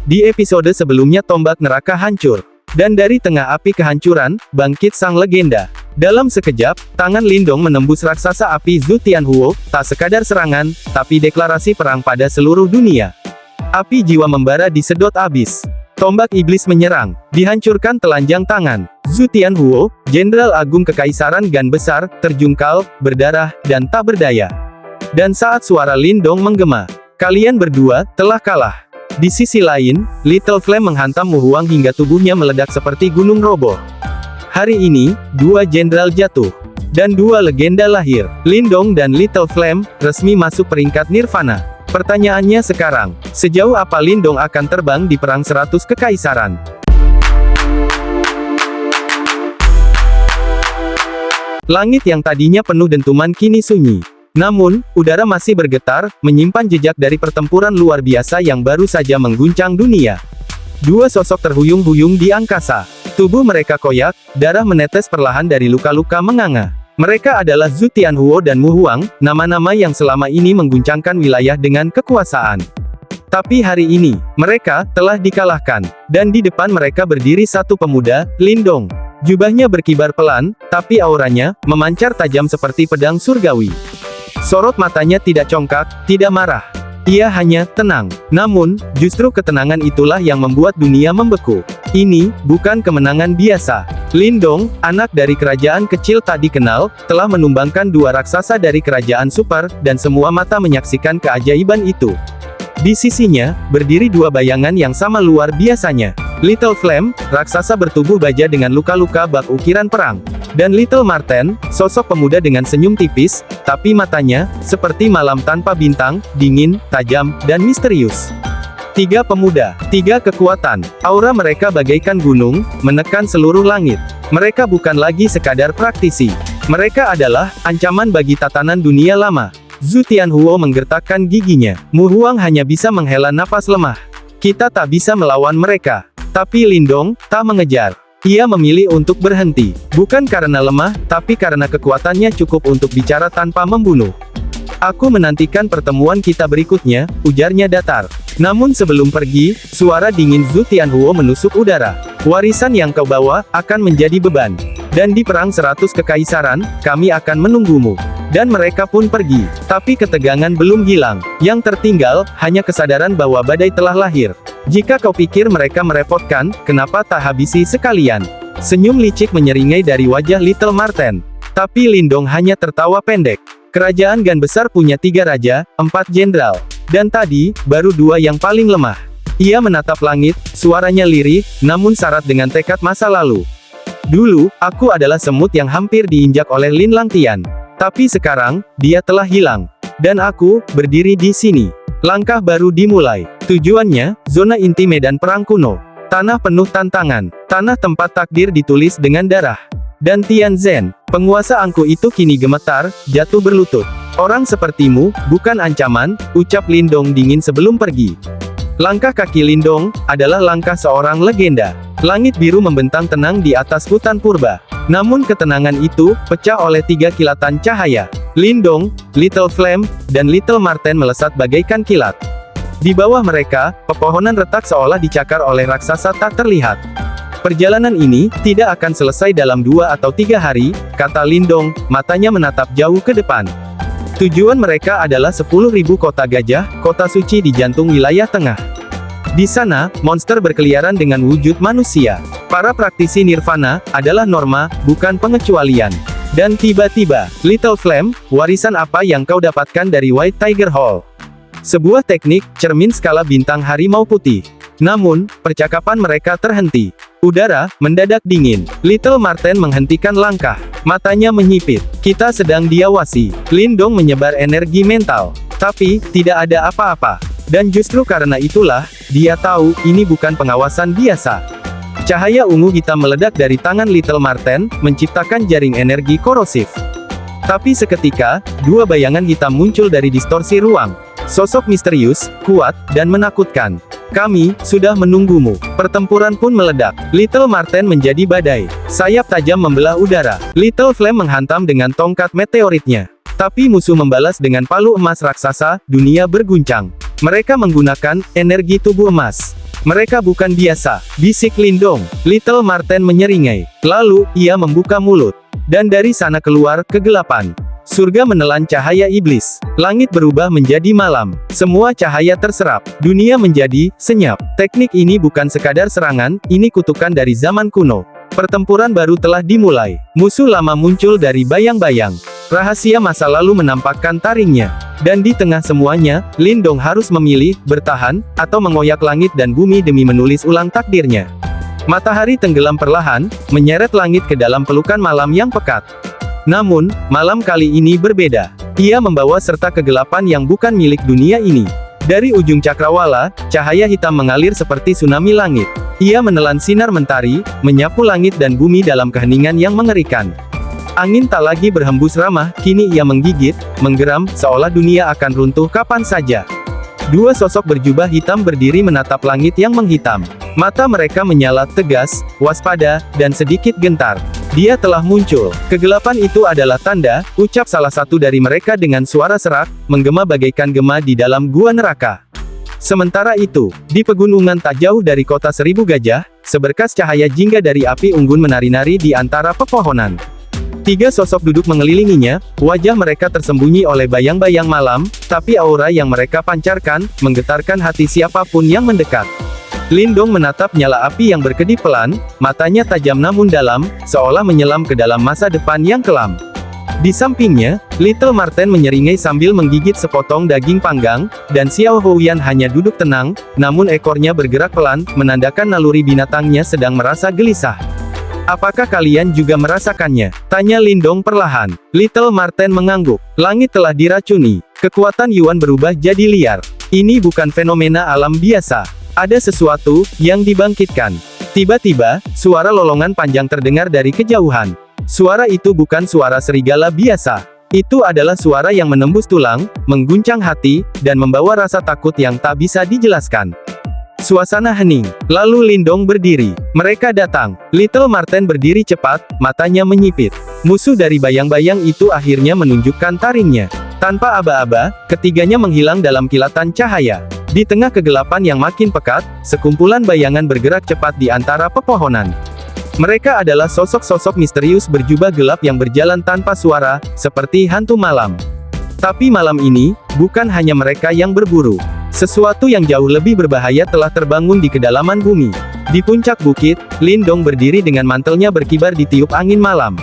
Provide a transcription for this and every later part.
Di episode sebelumnya tombak neraka hancur. Dan dari tengah api kehancuran, bangkit sang legenda. Dalam sekejap, tangan Lindong menembus raksasa api Zhu Tianhuo, tak sekadar serangan, tapi deklarasi perang pada seluruh dunia. Api jiwa membara disedot abis. Tombak iblis menyerang, dihancurkan telanjang tangan. Zhu Tianhuo, Jenderal Agung Kekaisaran Gan Besar, terjungkal, berdarah, dan tak berdaya. Dan saat suara Lindong menggema, kalian berdua telah kalah. Di sisi lain, Little Flame menghantam Mu Huang hingga tubuhnya meledak seperti gunung roboh. Hari ini, dua jenderal jatuh. Dan dua legenda lahir. Lindong dan Little Flame, resmi masuk peringkat Nirvana. Pertanyaannya sekarang, sejauh apa Lindong akan terbang di Perang 100 Kekaisaran? Langit yang tadinya penuh dentuman kini sunyi. Namun, udara masih bergetar, menyimpan jejak dari pertempuran luar biasa yang baru saja mengguncang dunia. Dua sosok terhuyung-huyung di angkasa. Tubuh mereka koyak, darah menetes perlahan dari luka-luka menganga. Mereka adalah Zhu Tianhuo dan Mu Huang, nama-nama yang selama ini mengguncangkan wilayah dengan kekuasaan. Tapi hari ini, mereka telah dikalahkan. Dan di depan mereka berdiri satu pemuda, Lindong. Jubahnya berkibar pelan, tapi auranya memancar tajam seperti pedang surgawi. Sorot matanya tidak congkak, tidak marah. Ia hanya tenang. Namun, justru ketenangan itulah yang membuat dunia membeku. Ini bukan kemenangan biasa. Lindong, anak dari kerajaan kecil tak dikenal, telah menumbangkan dua raksasa dari kerajaan super, dan semua mata menyaksikan keajaiban itu. Di sisinya, berdiri dua bayangan yang sama luar biasanya. Little Flame, raksasa bertubuh baja dengan luka-luka bak ukiran perang. Dan Little Marten, sosok pemuda dengan senyum tipis, tapi matanya, seperti malam tanpa bintang, dingin, tajam, dan misterius. Tiga pemuda, tiga kekuatan. Aura mereka bagaikan gunung, menekan seluruh langit. Mereka bukan lagi sekadar praktisi. Mereka adalah ancaman bagi tatanan dunia lama. Zhu Tianhuo menggertakkan giginya. Mu Huang hanya bisa menghela napas lemah. Kita tak bisa melawan mereka. Tapi Lindong tak mengejar. Ia memilih untuk berhenti. Bukan karena lemah, tapi karena kekuatannya cukup untuk bicara tanpa membunuh. Aku menantikan pertemuan kita berikutnya, ujarnya datar. Namun sebelum pergi, suara dingin Zhu Tianhuo menusuk udara. Warisan yang kau bawa, akan menjadi beban. Dan di Perang 100 Kekaisaran, kami akan menunggumu. Dan mereka pun pergi. Tapi ketegangan belum hilang. Yang tertinggal, hanya kesadaran bahwa badai telah lahir. Jika kau pikir mereka merepotkan, kenapa tak habisi sekalian? Senyum licik menyeringai dari wajah Little Marten. Tapi Lindong hanya tertawa pendek. Kerajaan Gan Besar punya 3 raja, 4 jenderal. Dan tadi, baru 2 yang paling lemah. Ia menatap langit, suaranya lirih, namun syarat dengan tekad masa lalu. Dulu, aku adalah semut yang hampir diinjak oleh Lin Langtian. Tapi sekarang, dia telah hilang. Dan aku, berdiri di sini. Langkah baru dimulai. Tujuannya, zona inti medan perang kuno. Tanah penuh tantangan. Tanah tempat takdir ditulis dengan darah. Dan Tianzhen, penguasa angku itu kini gemetar, jatuh berlutut. Orang sepertimu, bukan ancaman, ucap Lindong dingin sebelum pergi. Langkah kaki Lindong, adalah langkah seorang legenda. Langit biru membentang tenang di atas hutan purba. Namun ketenangan itu, pecah oleh 3 kilatan cahaya. Lindong, Little Flame, dan Little Marten melesat bagaikan kilat. Di bawah mereka, pepohonan retak seolah dicakar oleh raksasa tak terlihat. Perjalanan ini, tidak akan selesai dalam 2 atau 3 hari, kata Lindong, matanya menatap jauh ke depan. Tujuan mereka adalah 10.000 kota gajah, kota suci di jantung wilayah tengah. Di sana, monster berkeliaran dengan wujud manusia. Para praktisi Nirvana, adalah norma, bukan pengecualian. Dan tiba-tiba, Little Flame, warisan apa yang kau dapatkan dari White Tiger Hall? Sebuah teknik, cermin skala bintang harimau putih. Namun, percakapan mereka terhenti. Udara, mendadak dingin. Little Marten menghentikan langkah. Matanya menyipit. Kita sedang diawasi. Lindong menyebar energi mental. Tapi, tidak ada apa-apa. Dan justru karena itulah, dia tahu, ini bukan pengawasan biasa. Cahaya ungu hitam meledak dari tangan Little Marten, menciptakan jaring energi korosif. Tapi seketika, 2 bayangan hitam muncul dari distorsi ruang. Sosok misterius, kuat, dan menakutkan. Kami sudah menunggumu. Pertempuran pun meledak. Little Marten menjadi badai. Sayap tajam membelah udara. Little Flame menghantam dengan tongkat meteoritnya. Tapi musuh membalas dengan palu emas raksasa, dunia berguncang. Mereka menggunakan energi tubuh emas. Mereka bukan biasa, bisik Lindong. Little Marten menyeringai. Lalu, ia membuka mulut. Dan dari sana keluar kegelapan. Surga menelan cahaya iblis. Langit berubah menjadi malam. Semua cahaya terserap. Dunia menjadi senyap. Teknik ini bukan sekadar serangan, ini kutukan dari zaman kuno. Pertempuran baru telah dimulai. Musuh lama muncul dari bayang-bayang. Rahasia masa lalu menampakkan taringnya. Dan di tengah semuanya, Lindong harus memilih, bertahan, atau mengoyak langit dan bumi demi menulis ulang takdirnya. Matahari tenggelam perlahan, menyeret langit ke dalam pelukan malam yang pekat. Namun, malam kali ini berbeda. Ia membawa serta kegelapan yang bukan milik dunia ini. Dari ujung cakrawala, cahaya hitam mengalir seperti tsunami langit. Ia menelan sinar mentari, menyapu langit dan bumi dalam keheningan yang mengerikan. Angin tak lagi berhembus ramah, kini ia menggigit, menggeram, seolah dunia akan runtuh kapan saja. Dua sosok berjubah hitam berdiri menatap langit yang menghitam. Mata mereka menyala tegas, waspada, dan sedikit gentar. Dia telah muncul. Kegelapan itu adalah tanda, ucap salah satu dari mereka dengan suara serak, menggema bagaikan gema di dalam gua neraka. Sementara itu, di pegunungan tak jauh dari kota Seribu Gajah, seberkas cahaya jingga dari api unggun menari-nari di antara pepohonan. Tiga sosok duduk mengelilinginya, wajah mereka tersembunyi oleh bayang-bayang malam, tapi aura yang mereka pancarkan, menggetarkan hati siapapun yang mendekat. Lindong menatap nyala api yang berkedip pelan, matanya tajam namun dalam, seolah menyelam ke dalam masa depan yang kelam. Di sampingnya, Little Marten menyeringai sambil menggigit sepotong daging panggang, dan Xiao Houyan hanya duduk tenang, namun ekornya bergerak pelan, menandakan naluri binatangnya sedang merasa gelisah. Apakah kalian juga merasakannya? Tanya Lindong perlahan. Little Marten mengangguk. Langit telah diracuni. Kekuatan Yuan berubah jadi liar. Ini bukan fenomena alam biasa. Ada sesuatu yang dibangkitkan. Tiba-tiba, suara lolongan panjang terdengar dari kejauhan. Suara itu bukan suara serigala biasa. Itu adalah suara yang menembus tulang, mengguncang hati, dan membawa rasa takut yang tak bisa dijelaskan. Suasana hening. Lalu Lindong berdiri. Mereka datang. Little Marten berdiri cepat, matanya menyipit. Musuh dari bayang-bayang itu akhirnya menunjukkan taringnya. Tanpa aba-aba, ketiganya menghilang dalam kilatan cahaya. Di tengah kegelapan yang makin pekat, sekumpulan bayangan bergerak cepat di antara pepohonan. Mereka adalah sosok-sosok misterius berjubah gelap yang berjalan tanpa suara, seperti hantu malam. Tapi malam ini, bukan hanya mereka yang berburu. Sesuatu yang jauh lebih berbahaya telah terbangun di kedalaman bumi. Di puncak bukit, Lindong berdiri dengan mantelnya berkibar ditiup angin malam.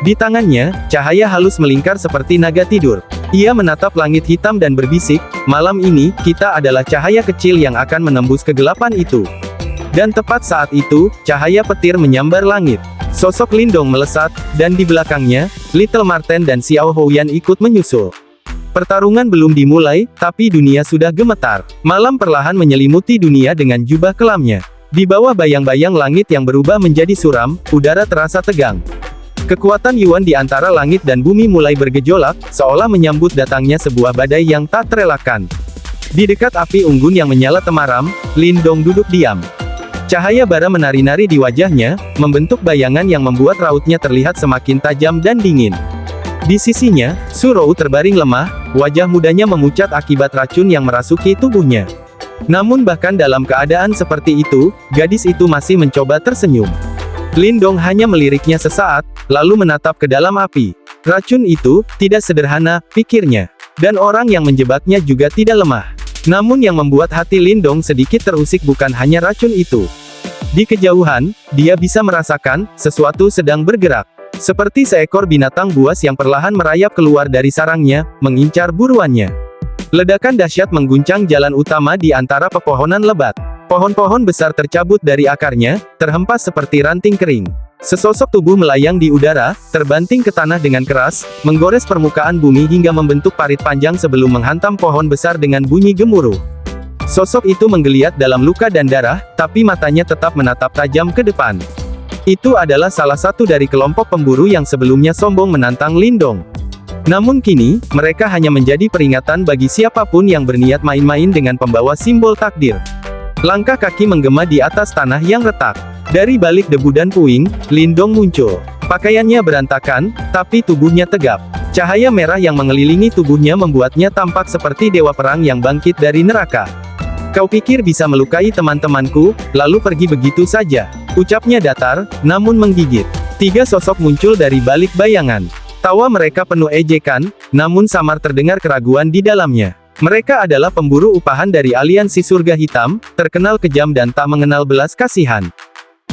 Di tangannya, cahaya halus melingkar seperti naga tidur. Ia menatap langit hitam dan berbisik, malam ini, kita adalah cahaya kecil yang akan menembus kegelapan itu. Dan tepat saat itu, cahaya petir menyambar langit. Sosok Lindong melesat, dan di belakangnya, Little Marten dan Xiao Houyan ikut menyusul. Pertarungan belum dimulai, tapi dunia sudah gemetar. Malam perlahan menyelimuti dunia dengan jubah kelamnya. Di bawah bayang-bayang langit yang berubah menjadi suram, udara terasa tegang. Kekuatan Yuan di antara langit dan bumi mulai bergejolak, seolah menyambut datangnya sebuah badai yang tak terelakkan. Di dekat api unggun yang menyala temaram, Lindong duduk diam. Cahaya bara menari-nari di wajahnya, membentuk bayangan yang membuat rautnya terlihat semakin tajam dan dingin. Di sisinya, Su Rou terbaring lemah, wajah mudanya memucat akibat racun yang merasuki tubuhnya. Namun bahkan dalam keadaan seperti itu, gadis itu masih mencoba tersenyum. Lindong hanya meliriknya sesaat, lalu menatap ke dalam api. Racun itu, tidak sederhana, pikirnya. Dan orang yang menjebaknya juga tidak lemah. Namun yang membuat hati Lindong sedikit terusik bukan hanya racun itu. Di kejauhan, dia bisa merasakan, sesuatu sedang bergerak. Seperti seekor binatang buas yang perlahan merayap keluar dari sarangnya, mengincar buruannya. Ledakan dahsyat mengguncang jalan utama di antara pepohonan lebat. Pohon-pohon besar tercabut dari akarnya, terhempas seperti ranting kering. Sesosok tubuh melayang di udara, terbanting ke tanah dengan keras, menggores permukaan bumi hingga membentuk parit panjang sebelum menghantam pohon besar dengan bunyi gemuruh. Sosok itu menggeliat dalam luka dan darah, tapi matanya tetap menatap tajam ke depan. Itu adalah salah satu dari kelompok pemburu yang sebelumnya sombong menantang Lindong. Namun kini, mereka hanya menjadi peringatan bagi siapapun yang berniat main-main dengan pembawa simbol takdir. Langkah kaki menggema di atas tanah yang retak. Dari balik debu dan puing, Lindong muncul. Pakaiannya berantakan, tapi tubuhnya tegap. Cahaya merah yang mengelilingi tubuhnya membuatnya tampak seperti dewa perang yang bangkit dari neraka. Kau pikir bisa melukai teman-temanku, lalu pergi begitu saja? Ucapnya datar, namun menggigit. 3 sosok muncul dari balik bayangan. Tawa mereka penuh ejekan, namun samar terdengar keraguan di dalamnya. Mereka adalah pemburu upahan dari aliansi surga hitam, terkenal kejam dan tak mengenal belas kasihan.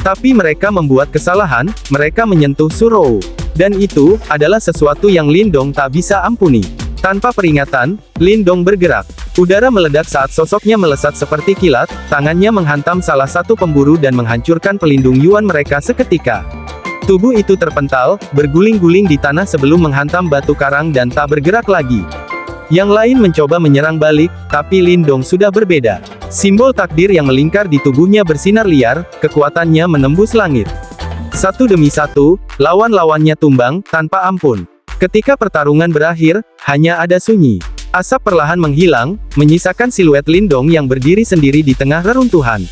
Tapi mereka membuat kesalahan, mereka menyentuh Surou. Dan itu, adalah sesuatu yang Lindong tak bisa ampuni. Tanpa peringatan, Lindong bergerak. Udara meledak saat sosoknya melesat seperti kilat, tangannya menghantam salah satu pemburu dan menghancurkan pelindung Yuan mereka seketika. Tubuh itu terpental, berguling-guling di tanah sebelum menghantam batu karang dan tak bergerak lagi. Yang lain mencoba menyerang balik, tapi Lindong sudah berbeda. Simbol takdir yang melingkar di tubuhnya bersinar liar, kekuatannya menembus langit. Satu demi satu, lawan-lawannya tumbang, tanpa ampun. Ketika pertarungan berakhir, hanya ada sunyi. Asap perlahan menghilang, menyisakan siluet Lindong yang berdiri sendiri di tengah reruntuhan.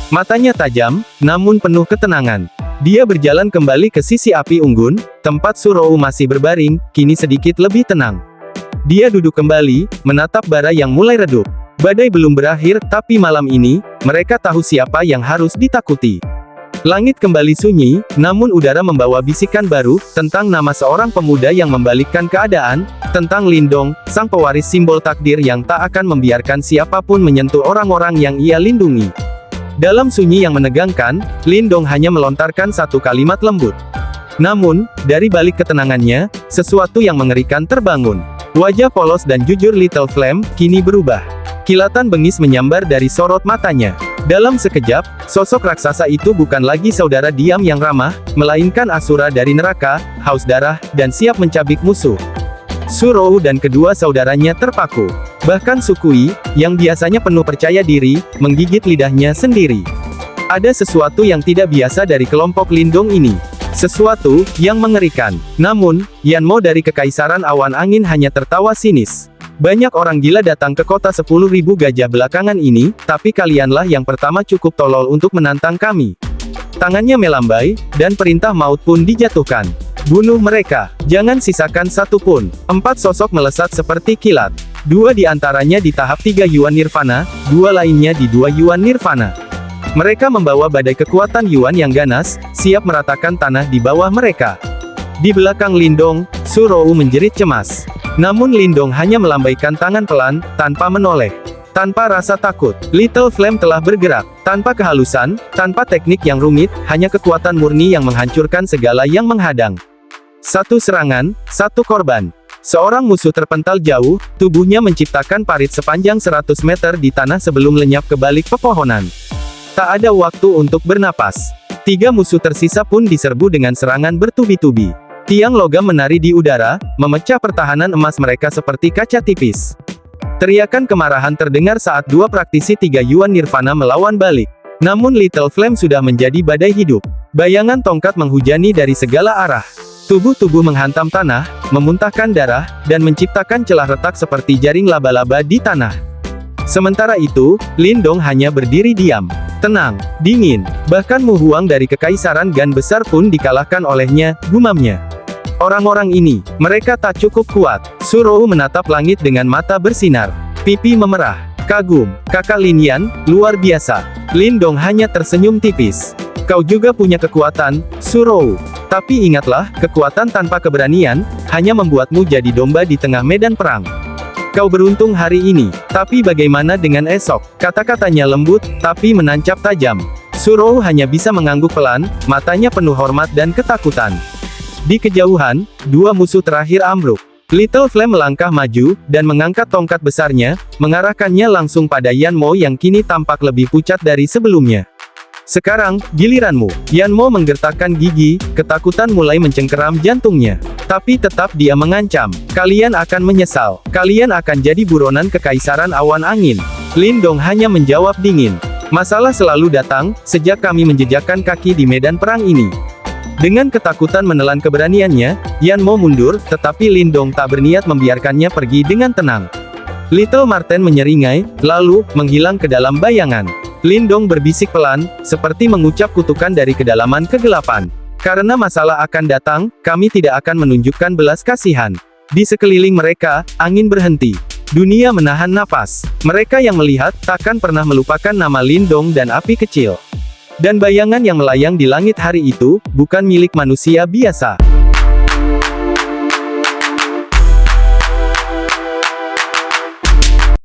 Matanya tajam, namun penuh ketenangan. Dia berjalan kembali ke sisi api unggun, tempat Surou masih berbaring, kini sedikit lebih tenang. Dia duduk kembali, menatap bara yang mulai redup. Badai belum berakhir, tapi malam ini, mereka tahu siapa yang harus ditakuti. Langit kembali sunyi, namun udara membawa bisikan baru, tentang nama seorang pemuda yang membalikkan keadaan, tentang Lindong, sang pewaris simbol takdir yang tak akan membiarkan siapapun menyentuh orang-orang yang ia lindungi. Dalam sunyi yang menegangkan, Lindong hanya melontarkan satu kalimat lembut. Namun, dari balik ketenangannya, sesuatu yang mengerikan terbangun. Wajah polos dan jujur Little Flame, kini berubah. Kilatan bengis menyambar dari sorot matanya. Dalam sekejap, sosok raksasa itu bukan lagi saudara diam yang ramah, melainkan asura dari neraka, haus darah, dan siap mencabik musuh. Surou dan kedua saudaranya terpaku. Bahkan Sukui, yang biasanya penuh percaya diri, menggigit lidahnya sendiri. Ada sesuatu yang tidak biasa dari kelompok Lindong ini. Sesuatu yang mengerikan. Namun, Yanmo dari Kekaisaran Awan Angin hanya tertawa sinis. Banyak orang gila datang ke kota 10.000 gajah belakangan ini, tapi kalianlah yang pertama cukup tolol untuk menantang kami. Tangannya melambai, dan perintah maut pun dijatuhkan. Bunuh mereka, jangan sisakan satu pun. 4 sosok melesat seperti kilat. 2 di antaranya di tahap 3 Yuan Nirvana, 2 lainnya di 2 Yuan Nirvana. Mereka membawa badai kekuatan Yuan yang ganas, siap meratakan tanah di bawah mereka. Di belakang Lindong, Surou menjerit cemas. Namun Lindong hanya melambaikan tangan pelan, tanpa menoleh. Tanpa rasa takut, Little Flame telah bergerak. Tanpa kehalusan, tanpa teknik yang rumit, hanya kekuatan murni yang menghancurkan segala yang menghadang. Satu serangan, satu korban. Seorang musuh terpental jauh, tubuhnya menciptakan parit sepanjang 100 meter di tanah sebelum lenyap ke balik pepohonan. Tak ada waktu untuk bernapas. 3 musuh tersisa pun diserbu dengan serangan bertubi-tubi. Tiang logam menari di udara, memecah pertahanan emas mereka seperti kaca tipis. Teriakan kemarahan terdengar saat 2 praktisi 3 Yuan Nirvana melawan balik. Namun Little Flame sudah menjadi badai hidup. Bayangan tongkat menghujani dari segala arah. Tubuh-tubuh menghantam tanah, memuntahkan darah, dan menciptakan celah retak seperti jaring laba-laba di tanah. Sementara itu, Lindong hanya berdiri diam. Tenang, dingin, bahkan Mu Huang dari Kekaisaran Gan Besar pun dikalahkan olehnya, gumamnya. Orang-orang ini, mereka tak cukup kuat. Surou menatap langit dengan mata bersinar. Pipi memerah. Kagum, kakak Lin Yan, luar biasa. Lindong hanya tersenyum tipis. Kau juga punya kekuatan, Surou. Tapi ingatlah, kekuatan tanpa keberanian, hanya membuatmu jadi domba di tengah medan perang. Kau beruntung hari ini, tapi bagaimana dengan esok? Kata-katanya lembut, tapi menancap tajam. Surou hanya bisa mengangguk pelan, matanya penuh hormat dan ketakutan. Di kejauhan, 2 musuh terakhir ambruk. Little Flame melangkah maju, dan mengangkat tongkat besarnya, mengarahkannya langsung pada Yanmo yang kini tampak lebih pucat dari sebelumnya. Sekarang, giliranmu. Yanmo menggertakkan gigi, ketakutan mulai mencengkeram jantungnya. Tapi tetap dia mengancam. Kalian akan menyesal. Kalian akan jadi buronan Kekaisaran Awan Angin. Lindong hanya menjawab dingin. Masalah selalu datang, sejak kami menjejakkan kaki di medan perang ini. Dengan ketakutan menelan keberaniannya, Yanmo mundur, tetapi Lindong tak berniat membiarkannya pergi dengan tenang. Little Marten menyeringai, lalu, menghilang ke dalam bayangan. Lindong berbisik pelan, seperti mengucap kutukan dari kedalaman kegelapan. Karena masalah akan datang, kami tidak akan menunjukkan belas kasihan. Di sekeliling mereka, angin berhenti. Dunia menahan napas. Mereka yang melihat, takkan pernah melupakan nama Lindong dan api kecil. Dan bayangan yang melayang di langit hari itu, bukan milik manusia biasa.